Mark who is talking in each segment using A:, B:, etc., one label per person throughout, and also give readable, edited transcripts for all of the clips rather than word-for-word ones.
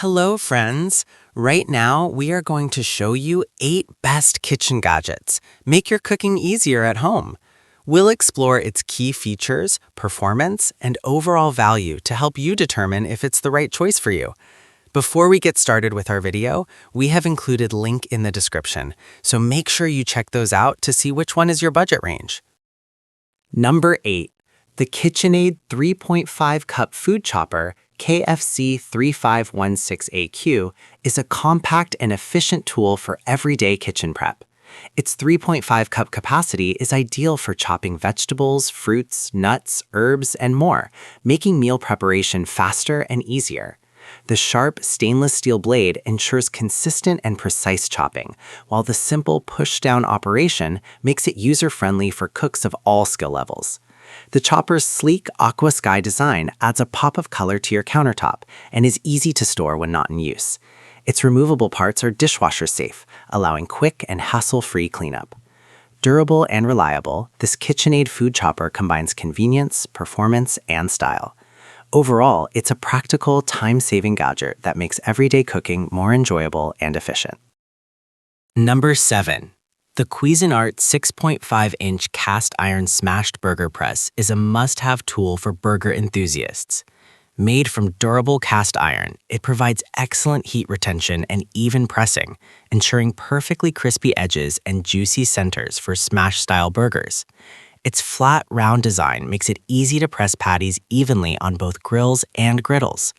A: Hello, friends. Right now, we are going to show you 8 best kitchen gadgets. Make your cooking easier at home. We'll explore its key features, performance, and overall value to help you determine if it's the right choice for you. Before we get started with our video, we have included a link in the description, so make sure you check those out to see which one is your budget range. Number 8. The KitchenAid 3.5 Cup Food Chopper KFC 3516AQ is a compact and efficient tool for everyday kitchen prep. Its 3.5 cup capacity is ideal for chopping vegetables, fruits, nuts, herbs, and more, making meal preparation faster and easier. The sharp stainless steel blade ensures consistent and precise chopping, while the simple push-down operation makes it user-friendly for cooks of all skill levels. The chopper's sleek aqua sky design adds a pop of color to your countertop and is easy to store when not in use. Its removable parts are dishwasher safe, allowing quick and hassle-free cleanup. Durable and reliable, this KitchenAid food chopper combines convenience, performance, and style. Overall, it's a practical, time-saving gadget that makes everyday cooking more enjoyable and efficient. Number 7. The Cuisinart 6.5-inch cast iron smashed burger press is a must-have tool for burger enthusiasts. Made from durable cast iron, it provides excellent heat retention and even pressing, ensuring perfectly crispy edges and juicy centers for smash-style burgers. Its flat, round design makes it easy to press patties evenly on both grills and griddles.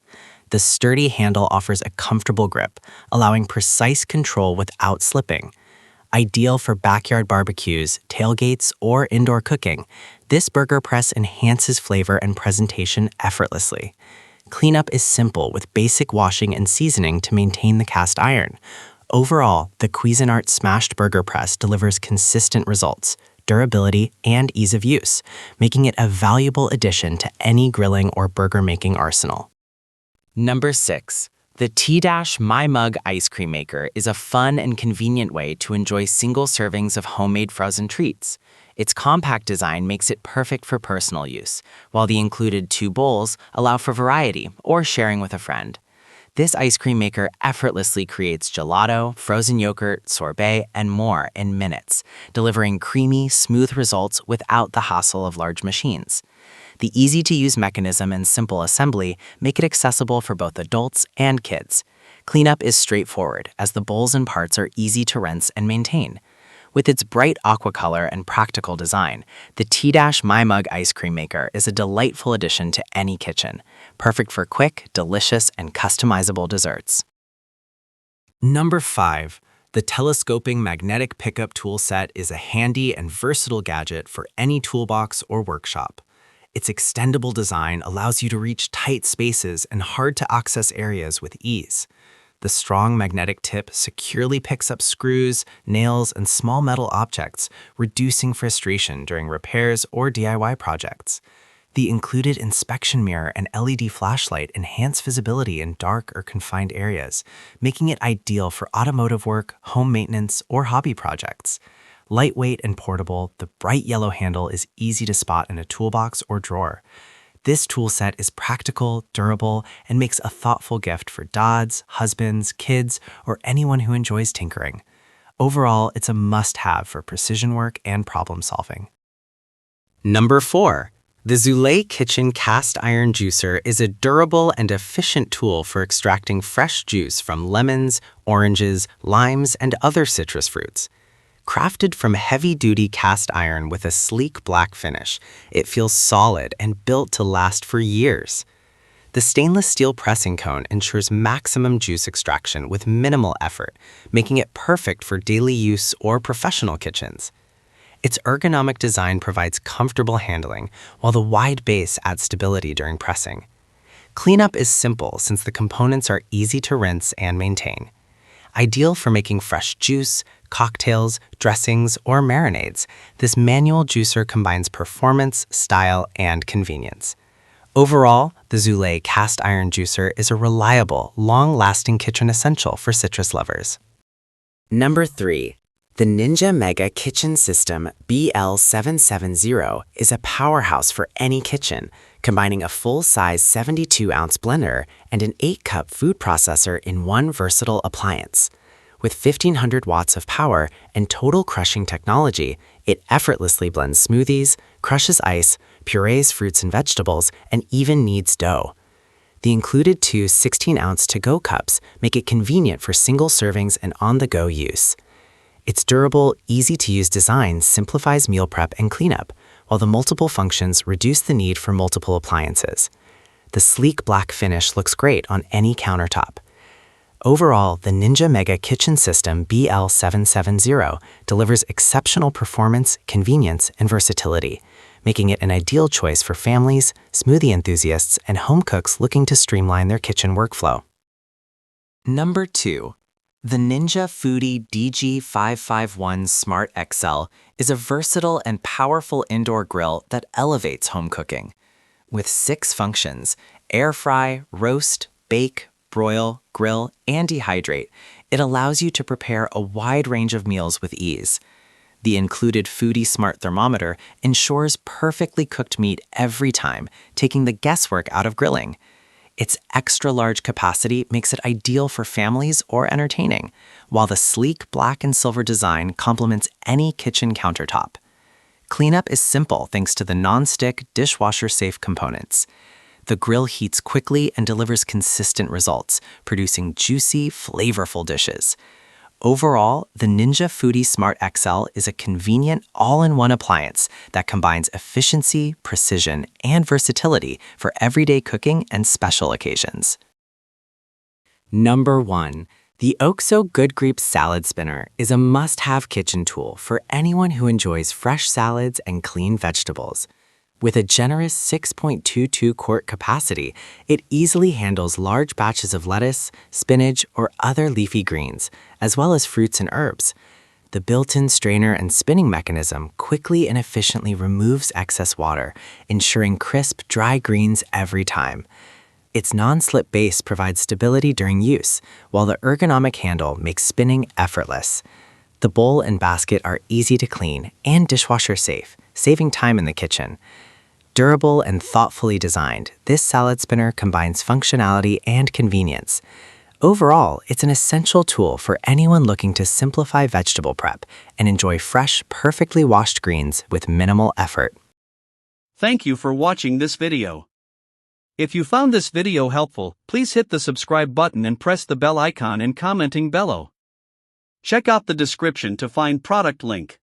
A: The sturdy handle offers a comfortable grip, allowing precise control without slipping. Ideal for backyard barbecues, tailgates, or indoor cooking, this burger press enhances flavor and presentation effortlessly. Cleanup is simple with basic washing and seasoning to maintain the cast iron. Overall, the Cuisinart Smashed Burger Press delivers consistent results, durability, and ease of use, making it a valuable addition to any grilling or burger-making arsenal. Number 6. The T-My Mug Ice Cream Maker is a fun and convenient way to enjoy single servings of homemade frozen treats. Its compact design makes it perfect for personal use, while the included 2 bowls allow for variety or sharing with a friend. This ice cream maker effortlessly creates gelato, frozen yogurt, sorbet, and more in minutes, delivering creamy, smooth results without the hassle of large machines. The easy-to-use mechanism and simple assembly make it accessible for both adults and kids. Cleanup is straightforward, as the bowls and parts are easy to rinse and maintain. With its bright aqua color and practical design, the T-My Mug Ice Cream Maker is a delightful addition to any kitchen, perfect for quick, delicious, and customizable desserts. Number 5. The Telescoping Magnetic Pickup Tool Set is a handy and versatile gadget for any toolbox or workshop. Its extendable design allows you to reach tight spaces and hard-to-access areas with ease. The strong magnetic tip securely picks up screws, nails, and small metal objects, reducing frustration during repairs or DIY projects. The included inspection mirror and LED flashlight enhance visibility in dark or confined areas, making it ideal for automotive work, home maintenance, or hobby projects. Lightweight and portable, the bright yellow handle is easy to spot in a toolbox or drawer. This tool set is practical, durable, and makes a thoughtful gift for dads, husbands, kids, or anyone who enjoys tinkering. Overall, it's a must-have for precision work and problem solving. Number 4. The Zulay Kitchen Cast Iron Juicer is a durable and efficient tool for extracting fresh juice from lemons, oranges, limes, and other citrus fruits. Crafted from heavy-duty cast iron with a sleek black finish, it feels solid and built to last for years. The stainless steel pressing cone ensures maximum juice extraction with minimal effort, making it perfect for daily use or professional kitchens. Its ergonomic design provides comfortable handling, while the wide base adds stability during pressing. Cleanup is simple since the components are easy to rinse and maintain. Ideal for making fresh juice, cocktails, dressings, or marinades, this manual juicer combines performance, style, and convenience. Overall, the Zulay cast iron juicer is a reliable, long-lasting kitchen essential for citrus lovers. Number 3. The Ninja Mega Kitchen System BL770 is a powerhouse for any kitchen, combining a full-size 72-ounce blender and an 8-cup food processor in one versatile appliance. With 1,500 watts of power and total crushing technology, it effortlessly blends smoothies, crushes ice, purees fruits and vegetables, and even kneads dough. The included two 16-ounce to-go cups make it convenient for single servings and on-the-go use. Its durable, easy-to-use design simplifies meal prep and cleanup, while the multiple functions reduce the need for multiple appliances. The sleek black finish looks great on any countertop. Overall, the Ninja Mega Kitchen System BL770 delivers exceptional performance, convenience, and versatility, making it an ideal choice for families, smoothie enthusiasts, and home cooks looking to streamline their kitchen workflow. Number 2. The Ninja Foodi DG551 Smart XL is a versatile and powerful indoor grill that elevates home cooking. With 6 functions: air fry, roast, bake, broil, grill, and dehydrate, it allows you to prepare a wide range of meals with ease. The included Foodi Smart Thermometer ensures perfectly cooked meat every time, taking the guesswork out of grilling. Its extra-large capacity makes it ideal for families or entertaining, while the sleek black and silver design complements any kitchen countertop. Cleanup is simple thanks to the non-stick, dishwasher-safe components. The grill heats quickly and delivers consistent results, producing juicy, flavorful dishes. Overall, the Ninja Foodi Smart XL is a convenient, all-in-one appliance that combines efficiency, precision, and versatility for everyday cooking and special occasions. Number 1. The OXO Good Grip Salad Spinner is a must-have kitchen tool for anyone who enjoys fresh salads and clean vegetables. With a generous 6.22 quart capacity, it easily handles large batches of lettuce, spinach, or other leafy greens, as well as fruits and herbs. The built-in strainer and spinning mechanism quickly and efficiently removes excess water, ensuring crisp, dry greens every time. Its non-slip base provides stability during use, while the ergonomic handle makes spinning effortless. The bowl and basket are easy to clean and dishwasher safe, saving time in the kitchen. Durable and thoughtfully designed, this salad spinner combines functionality and convenience. Overall, it's an essential tool for anyone looking to simplify vegetable prep and enjoy fresh, perfectly washed greens with minimal effort.
B: Thank you for watching this video. If you found this video helpful, please hit the subscribe button and press the bell icon and commenting below. Check out the description to find product link.